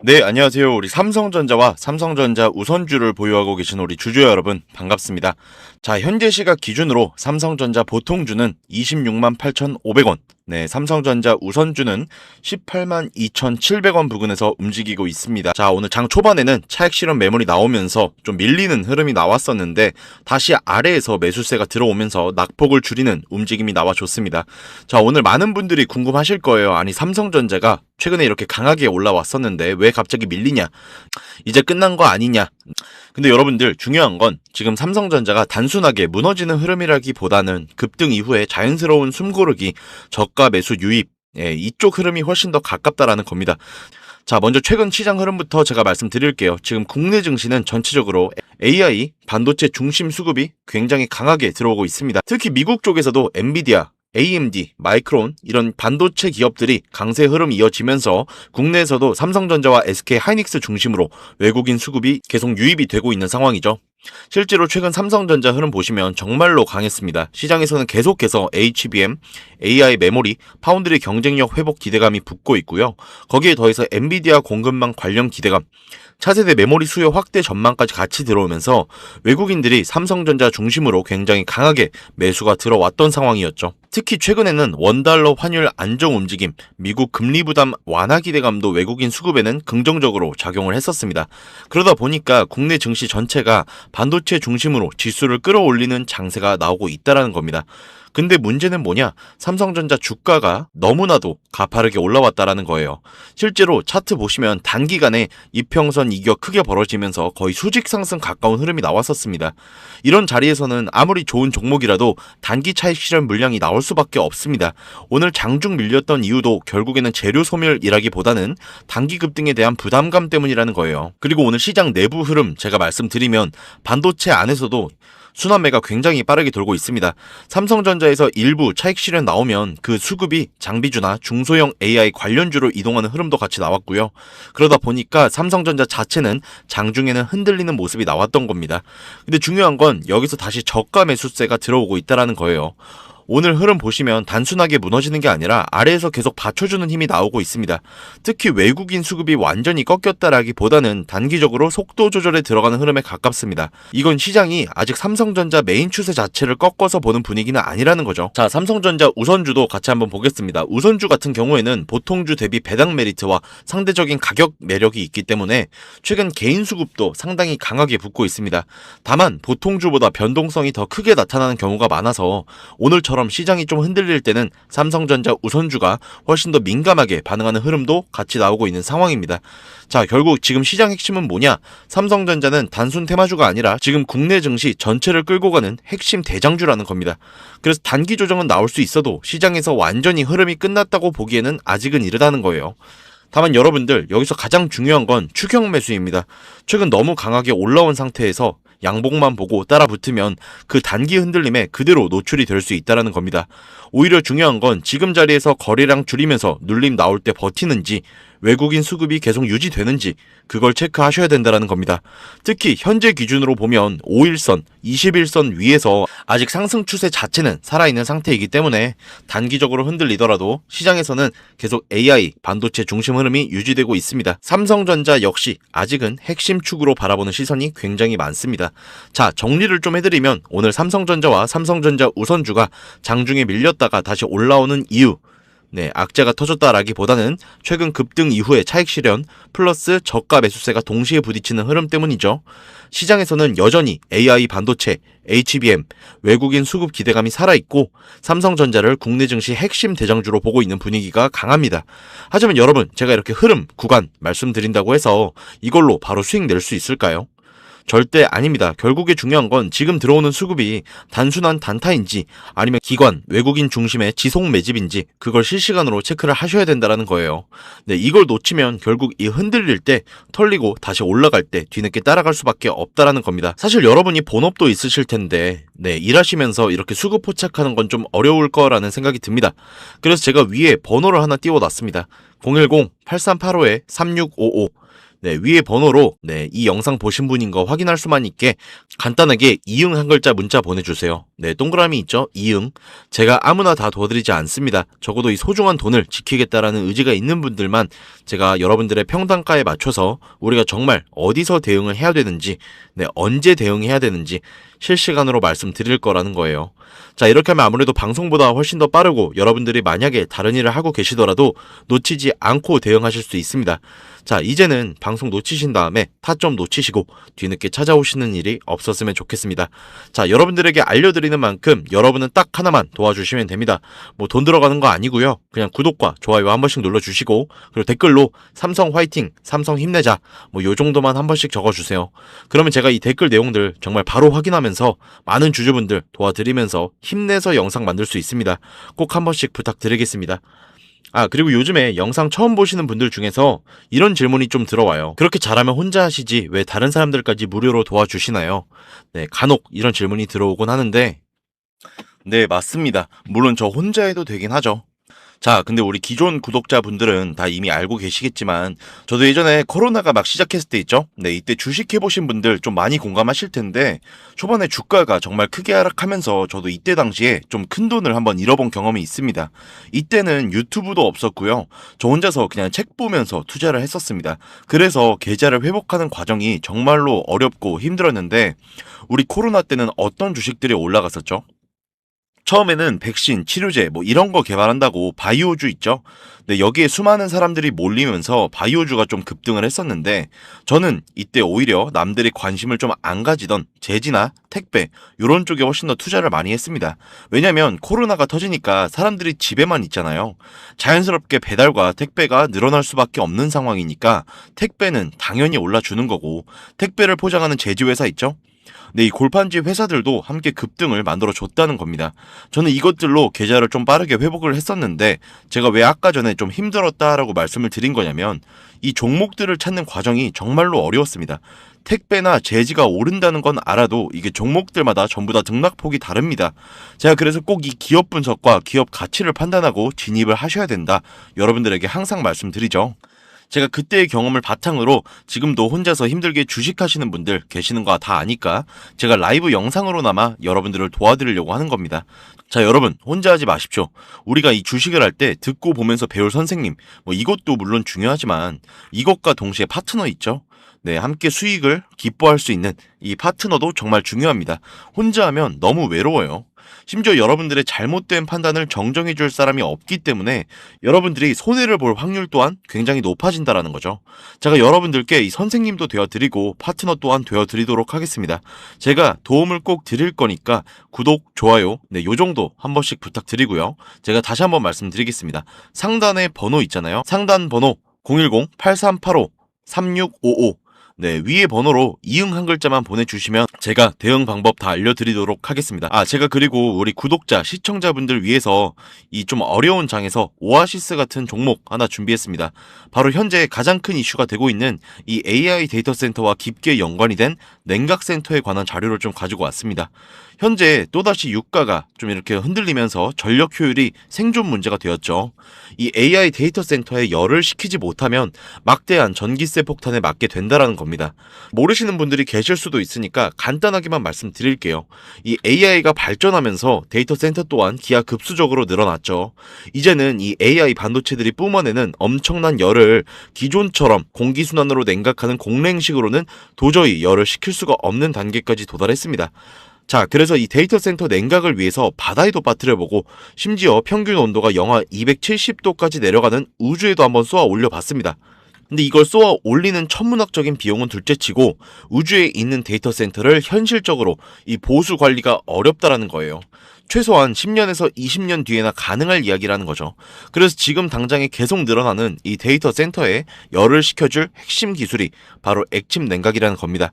네, 안녕하세요. 우리 삼성전자와 삼성전자 우선주를 보유하고 계신 우리 주주 여러분, 반갑습니다. 자, 현재 시각 기준으로 삼성전자 보통주는 26만 8,500원, 네, 삼성전자 우선주는 18만 2,700원 부근에서 움직이고 있습니다. 자, 오늘 장 초반에는 차익 실현 매물이 나오면서 좀 밀리는 흐름이 나왔었는데 다시 아래에서 매수세가 들어오면서 낙폭을 줄이는 움직임이 나와줬습니다. 자, 오늘 많은 분들이 궁금하실 거예요. 아니, 삼성전자가 최근에 이렇게 강하게 올라왔었는데 왜 갑자기 밀리냐? 이제 끝난 거 아니냐? 근데 여러분들 중요한 건 지금 삼성전자가 단순하게 무너지는 흐름이라기보다는 급등 이후에 자연스러운 숨고르기, 저가 매수 유입, 이쪽 흐름이 훨씬 더 가깝다라는 겁니다. 자, 먼저 최근 시장 흐름부터 제가 말씀드릴게요. 지금 국내 증시는 전체적으로 AI, 반도체 중심 수급이 굉장히 강하게 들어오고 있습니다. 특히 미국 쪽에서도 엔비디아, AMD, 마이크론 이런 반도체 기업들이 강세 흐름 이어지면서 국내에서도 삼성전자와 SK 하이닉스 중심으로 외국인 수급이 계속 유입이 되고 있는 상황이죠. 실제로 최근 삼성전자 흐름 보시면 정말로 강했습니다. 시장에서는 계속해서 HBM, AI 메모리, 파운드리 경쟁력 회복 기대감이 붙고 있고요. 거기에 더해서 엔비디아 공급망 관련 기대감, 차세대 메모리 수요 확대 전망까지 같이 들어오면서 외국인들이 삼성전자 중심으로 굉장히 강하게 매수가 들어왔던 상황이었죠. 특히 최근에는 원달러 환율 안정 움직임, 미국 금리 부담 완화 기대감도 외국인 수급에는 긍정적으로 작용을 했었습니다. 그러다 보니까 국내 증시 전체가 반도체 중심으로 지수를 끌어올리는 장세가 나오고 있다는 겁니다. 근데 문제는 뭐냐? 삼성전자 주가가 너무나도 가파르게 올라왔다라는 거예요. 실제로 차트 보시면 단기간에 이평선 이격 크게 벌어지면서 거의 수직 상승 가까운 흐름이 나왔었습니다. 이런 자리에서는 아무리 좋은 종목이라도 단기 차익 실현 물량이 나올 수밖에 없습니다. 오늘 장중 밀렸던 이유도 결국에는 재료 소멸이라기보다는 단기 급등에 대한 부담감 때문이라는 거예요. 그리고 오늘 시장 내부 흐름 제가 말씀드리면 반도체 안에서도 순환매가 굉장히 빠르게 돌고 있습니다. 삼성전자에서 일부 차익 실현 나오면 그 수급이 장비주나 중소형 AI 관련주로 이동하는 흐름도 같이 나왔고요. 그러다 보니까 삼성전자 자체는 장중에는 흔들리는 모습이 나왔던 겁니다. 근데 중요한 건 여기서 다시 저가 매수세가 들어오고 있다는 거예요. 오늘 흐름 보시면 단순하게 무너지는 게 아니라 아래에서 계속 받쳐주는 힘이 나오고 있습니다. 특히 외국인 수급이 완전히 꺾였다라기보다는 단기적으로 속도 조절에 들어가는 흐름에 가깝습니다. 이건 시장이 아직 삼성전자 메인 추세 자체를 꺾어서 보는 분위기는 아니라는 거죠. 자, 삼성전자 우선주도 같이 한번 보겠습니다. 우선주 같은 경우에는 보통주 대비 배당 메리트와 상대적인 가격 매력이 있기 때문에 최근 개인 수급도 상당히 강하게 붙고 있습니다. 다만 보통주보다 변동성이 더 크게 나타나는 경우가 많아서 오늘처럼 시장이 좀 흔들릴 때는 삼성전자 우선주가 훨씬 더 민감하게 반응하는 흐름도 같이 나오고 있는 상황입니다. 자, 결국 지금 시장 핵심은 뭐냐? 삼성전자는 단순 테마주가 아니라 지금 국내 증시 전체를 끌고 가는 핵심 대장주라는 겁니다. 그래서 단기 조정은 나올 수 있어도 시장에서 완전히 흐름이 끝났다고 보기에는 아직은 이르다는 거예요. 다만 여러분들 여기서 가장 중요한 건 추격 매수입니다. 최근 너무 강하게 올라온 상태에서 양봉만 보고 따라 붙으면 그 단기 흔들림에 그대로 노출이 될 수 있다는 겁니다. 오히려 중요한 건 지금 자리에서 거래량 줄이면서 눌림 나올 때 버티는지 외국인 수급이 계속 유지되는지 그걸 체크하셔야 된다는 겁니다. 특히 현재 기준으로 보면 5일선, 21선 위에서 아직 상승 추세 자체는 살아있는 상태이기 때문에 단기적으로 흔들리더라도 시장에서는 계속 AI, 반도체 중심 흐름이 유지되고 있습니다. 삼성전자 역시 아직은 핵심 축으로 바라보는 시선이 굉장히 많습니다. 자, 정리를 좀 해드리면 오늘 삼성전자와 삼성전자 우선주가 장중에 밀렸다가 다시 올라오는 이유, 악재가 터졌다라기보다는 최근 급등 이후에 차익 실현 플러스 저가 매수세가 동시에 부딪히는 흐름 때문이죠. 시장에서는 여전히 AI 반도체, HBM, 외국인 수급 기대감이 살아있고 삼성전자를 국내 증시 핵심 대장주로 보고 있는 분위기가 강합니다. 하지만 여러분, 제가 이렇게 흐름, 구간 말씀드린다고 해서 이걸로 바로 수익 낼 수 있을까요? 절대 아닙니다. 결국에 중요한 건 지금 들어오는 수급이 단순한 단타인지 아니면 기관, 외국인 중심의 지속 매집인지 그걸 실시간으로 체크를 하셔야 된다는 거예요. 이걸 놓치면 결국 이 흔들릴 때 털리고 다시 올라갈 때 뒤늦게 따라갈 수밖에 없다는 겁니다. 사실 여러분이 본업도 있으실 텐데 일하시면서 이렇게 수급 포착하는 건 좀 어려울 거라는 생각이 듭니다. 그래서 제가 위에 번호를 하나 띄워놨습니다. 010-8385-3655 네, 위에 번호로 이 영상 보신 분인 거 확인할 수만 있게 간단하게 이응 한 글자 문자 보내주세요. 네, 동그라미 있죠? 이응. 제가 아무나 다 도와드리지 않습니다. 적어도 이 소중한 돈을 지키겠다라는 의지가 있는 분들만 제가 여러분들의 평단가에 맞춰서 우리가 정말 어디서 대응을 해야 되는지, 언제 대응해야 되는지 실시간으로 말씀드릴 거라는 거예요. 자, 이렇게 하면 아무래도 방송보다 훨씬 더 빠르고 여러분들이 만약에 다른 일을 하고 계시더라도 놓치지 않고 대응하실 수 있습니다. 자, 이제는 방송 놓치신 다음에 타점 놓치시고 뒤늦게 찾아오시는 일이 없었으면 좋겠습니다. 자, 여러분들에게 알려드리는 만큼 여러분은 딱 하나만 도와주시면 됩니다. 뭐 돈 들어가는 거 아니고요. 그냥 구독과 좋아요 한 번씩 눌러주시고, 그리고 댓글로 삼성 화이팅, 삼성 힘내자, 뭐 요 정도만 한 번씩 적어주세요. 그러면 제가 이 댓글 내용들 정말 바로 확인하면서 많은 주주분들 도와드리면서 힘내서 영상 만들 수 있습니다. 꼭 한 번씩 부탁드리겠습니다. 아, 그리고 요즘에 영상 처음 보시는 분들 중에서 이런 질문이 좀 들어와요. 그렇게 잘하면 혼자 하시지 왜 다른 사람들까지 무료로 도와주시나요? 네, 간혹 이런 질문이 들어오곤 하는데, 네, 맞습니다. 물론 저 혼자 해도 되긴 하죠. 자, 근데 우리 기존 구독자분들은 다 이미 알고 계시겠지만 저도 예전에 코로나가 막 시작했을 때 있죠? 네, 이때 주식 해보신 분들 좀 많이 공감하실 텐데 초반에 주가가 정말 크게 하락하면서 저도 이때 당시에 좀 큰 돈을 한번 잃어본 경험이 있습니다. 이때는 유튜브도 없었고요. 저 혼자서 그냥 책 보면서 투자를 했었습니다. 그래서 계좌를 회복하는 과정이 정말로 어렵고 힘들었는데 우리 코로나 때는 어떤 주식들이 올라갔었죠? 처음에는 백신, 치료제 뭐 이런 거 개발한다고 바이오주 있죠? 네, 여기에 수많은 사람들이 몰리면서 바이오주가 좀 급등을 했었는데 저는 이때 오히려 남들이 관심을 좀 안 가지던 제지나 택배 이런 쪽에 훨씬 더 투자를 많이 했습니다. 왜냐면 코로나가 터지니까 사람들이 집에만 있잖아요. 자연스럽게 배달과 택배가 늘어날 수밖에 없는 상황이니까 택배는 당연히 올라주는 거고, 택배를 포장하는 제조회사 있죠? 네, 이 골판지 회사들도 함께 급등을 만들어 줬다는 겁니다. 저는 이것들로 계좌를 좀 빠르게 회복을 했었는데 제가 왜 아까 전에 좀 힘들었다라고 말씀을 드린 거냐면 이 종목들을 찾는 과정이 정말로 어려웠습니다. 택배나 제지가 오른다는 건 알아도 이게 종목들마다 전부 다 등락폭이 다릅니다. 제가 그래서 꼭 이 기업 분석과 기업 가치를 판단하고 진입을 하셔야 된다. 여러분들에게 항상 말씀드리죠. 제가 그때의 경험을 바탕으로 지금도 혼자서 힘들게 주식하시는 분들 계시는 거 다 아니까 제가 라이브 영상으로나마 여러분들을 도와드리려고 하는 겁니다. 자, 여러분 혼자 하지 마십시오. 우리가 이 주식을 할 때 듣고 보면서 배울 선생님, 뭐 이것도 물론 중요하지만 이것과 동시에 파트너 있죠? 네, 함께 수익을 기뻐할 수 있는 이 파트너도 정말 중요합니다. 혼자 하면 너무 외로워요. 심지어 여러분들의 잘못된 판단을 정정해 줄 사람이 없기 때문에 여러분들이 손해를 볼 확률 또한 굉장히 높아진다라는 거죠. 제가 여러분들께 이 선생님도 되어드리고 파트너 또한 되어드리도록 하겠습니다. 제가 도움을 꼭 드릴 거니까 구독, 좋아요, 네, 요 정도 한 번씩 부탁드리고요. 제가 다시 한번 말씀드리겠습니다. 상단에 번호 있잖아요. 상단 번호 010-8385-3655. 네, 위에 번호로 이응 한 글자만 보내주시면 제가 대응 방법 다 알려드리도록 하겠습니다. 아, 제가 그리고 우리 구독자, 시청자분들 위해서 이 좀 어려운 장에서 오아시스 같은 종목 하나 준비했습니다. 바로 현재 가장 큰 이슈가 되고 있는 이 AI 데이터 센터와 깊게 연관이 된 냉각센터에 관한 자료를 좀 가지고 왔습니다. 현재 또다시 유가가 좀 이렇게 흔들리면서 전력 효율이 생존 문제가 되었죠. 이 AI 데이터 센터에 열을 식히지 못하면 막대한 전기세 폭탄에 맞게 된다라는 겁니다. 모르시는 분들이 계실 수도 있으니까 간단하게만 말씀드릴게요. 이 AI가 발전하면서 데이터 센터 또한 기하급수적으로 늘어났죠. 이제는 이 AI 반도체들이 뿜어내는 엄청난 열을 기존처럼 공기순환으로 냉각하는 공랭식으로는 도저히 열을 식힐 수가 없는 단계까지 도달했습니다. 자, 그래서 이 데이터 센터 냉각을 위해서 바다에도 빠뜨려보고 심지어 평균 온도가 영하 270도까지 내려가는 우주에도 한번 쏘아 올려봤습니다. 근데 이걸 쏘아 올리는 천문학적인 비용은 둘째치고 우주에 있는 데이터 센터를 현실적으로 이 보수 관리가 어렵다라는 거예요. 최소한 10년에서 20년 뒤에나 가능할 이야기라는 거죠. 그래서 지금 당장에 계속 늘어나는 이 데이터 센터에 열을 식혀줄 핵심 기술이 바로 액침 냉각이라는 겁니다.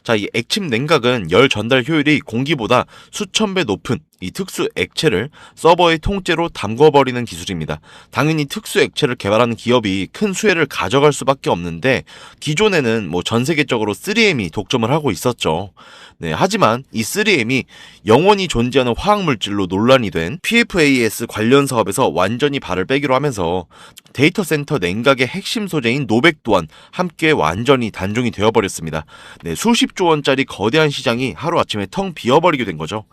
자, 이 액침 냉각은 열 전달 효율이 공기보다 수천 배 높은 이 특수 액체를 서버의 통째로 담궈버리는 기술입니다. 당연히 특수 액체를 개발하는 기업이 큰 수혜를 가져갈 수밖에 없는데 기존에는 전 세계적으로 3M이 독점을 하고 있었죠. 네, 하지만 이 3M이 영원히 존재하는 화학물질로 논란이 된 PFAS 관련 사업에서 완전히 발을 빼기로 하면서 데이터 센터 냉각의 핵심 소재인 노백 또한 함께 완전히 단종이 되어버렸습니다. 네, 수십조 원짜리 거대한 시장이 하루아침에 텅 비어버리게 된 거죠.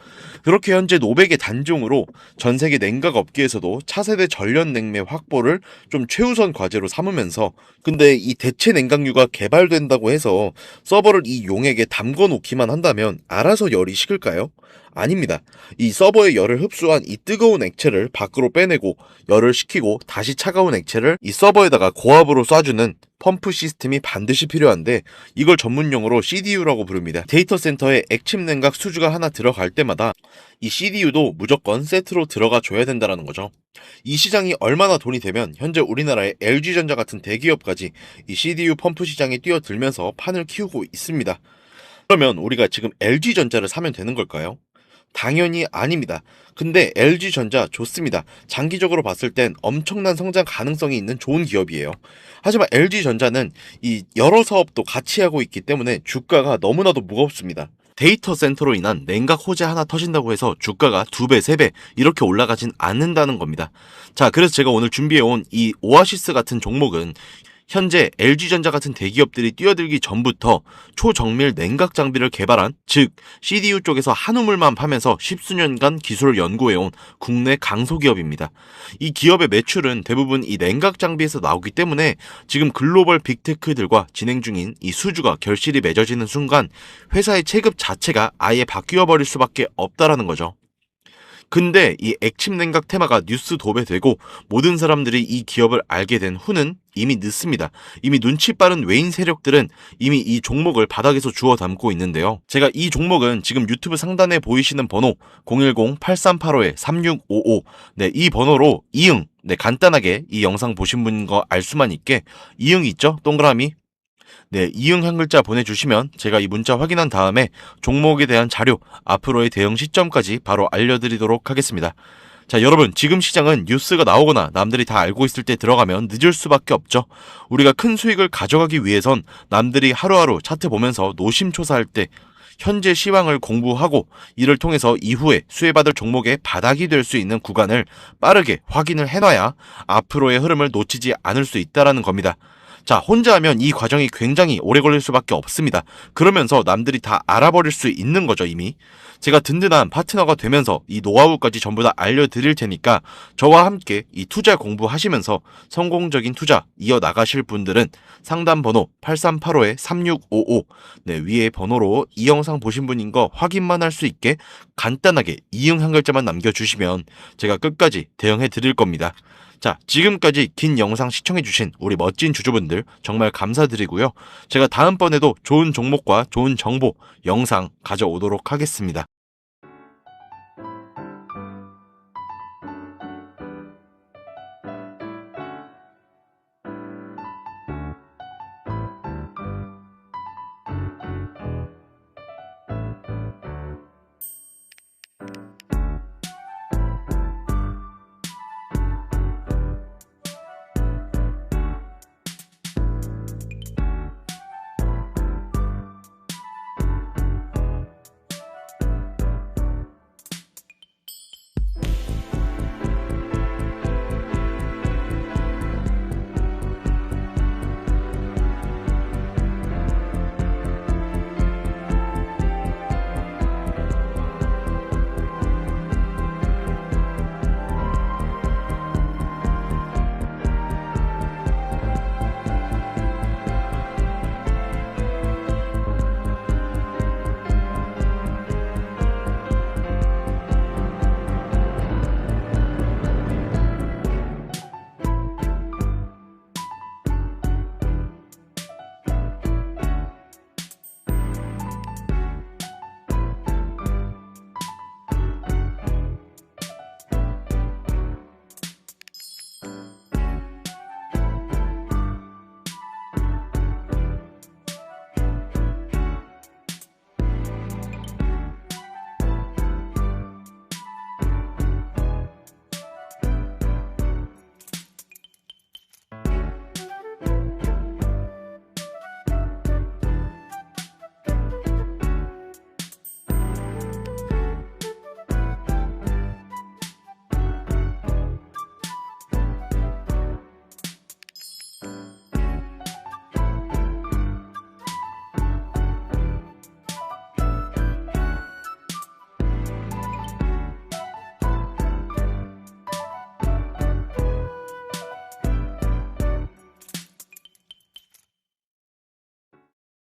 그렇게 현재 노백의 단종으로 전 세계 냉각 업계에서도 차세대 전력 냉매 확보를 좀 최우선 과제로 삼으면서, 근데 이 대체 냉각유가 개발된다고 해서 서버를 이 용액에 담궈 놓기만 한다면 알아서 열이 식을까요? 아닙니다. 이 서버의 열을 흡수한 이 뜨거운 액체를 밖으로 빼내고 열을 식히고 다시 차가운 액체를 이 서버에다가 고압으로 쏴주는 펌프 시스템이 반드시 필요한데, 이걸 전문용어로 CDU라고 부릅니다. 데이터 센터에 액침 냉각 수주가 하나 들어갈 때마다 이 CDU도 무조건 세트로 들어가 줘야 된다는 거죠. 이 시장이 얼마나 돈이 되면 현재 우리나라의 LG전자 같은 대기업까지 이 CDU 펌프 시장에 뛰어들면서 판을 키우고 있습니다. 그러면 우리가 지금 LG전자를 사면 되는 걸까요? 당연히 아닙니다. 근데 LG전자 좋습니다. 장기적으로 봤을 땐 엄청난 성장 가능성이 있는 좋은 기업이에요. 하지만 LG전자는 이 여러 사업도 같이 하고 있기 때문에 주가가 너무나도 무겁습니다. 데이터 센터로 인한 냉각 호재 하나 터진다고 해서 주가가 2배, 3배 이렇게 올라가진 않는다는 겁니다. 자, 그래서 제가 오늘 준비해온 이 오아시스 같은 종목은 현재 LG전자 같은 대기업들이 뛰어들기 전부터 초정밀 냉각 장비를 개발한, 즉 CDU 쪽에서 한우물만 파면서 십수년간 기술을 연구해온 국내 강소기업입니다. 이 기업의 매출은 대부분 이 냉각 장비에서 나오기 때문에 지금 글로벌 빅테크들과 진행 중인 이 수주가 결실이 맺어지는 순간 회사의 체급 자체가 아예 바뀌어 버릴 수밖에 없다라는 거죠. 근데 이 액침 냉각 테마가 뉴스 도배되고 모든 사람들이 이 기업을 알게 된 후는 이미 늦습니다. 이미 눈치 빠른 외인 세력들은 이미 이 종목을 바닥에서 주워 담고 있는데요. 제가 이 종목은 지금 유튜브 상단에 보이시는 번호 010-8385-3655, 네, 이 번호로 이응, 네, 간단하게 이 영상 보신 분인 거 알 수만 있게 이응 있죠? 동그라미. 네, 이응 한 글자 보내주시면 제가 이 문자 확인한 다음에 종목에 대한 자료, 앞으로의 대응 시점까지 바로 알려드리도록 하겠습니다. 자, 여러분, 지금 시장은 뉴스가 나오거나 남들이 다 알고 있을 때 들어가면 늦을 수밖에 없죠. 우리가 큰 수익을 가져가기 위해선 남들이 하루하루 차트 보면서 노심초사할 때 현재 시황을 공부하고 이를 통해서 이후에 수혜받을 종목의 바닥이 될 수 있는 구간을 빠르게 확인을 해놔야 앞으로의 흐름을 놓치지 않을 수 있다는 겁니다. 자, 혼자 하면 이 과정이 굉장히 오래 걸릴 수밖에 없습니다. 그러면서 남들이 다 알아버릴 수 있는 거죠, 이미. 제가 든든한 파트너가 되면서 이 노하우까지 전부 다 알려드릴 테니까 저와 함께 이 투자 공부하시면서 성공적인 투자 이어나가실 분들은 상담 번호 8385-3655, 네, 위에 번호로 이 영상 보신 분인 거 확인만 할 수 있게 간단하게 이응 한 글자만 남겨주시면 제가 끝까지 대응해 드릴 겁니다. 자, 지금까지 긴 영상 시청해주신 우리 멋진 주주분들 정말 감사드리고요. 제가 다음번에도 좋은 종목과 좋은 정보 영상 가져오도록 하겠습니다.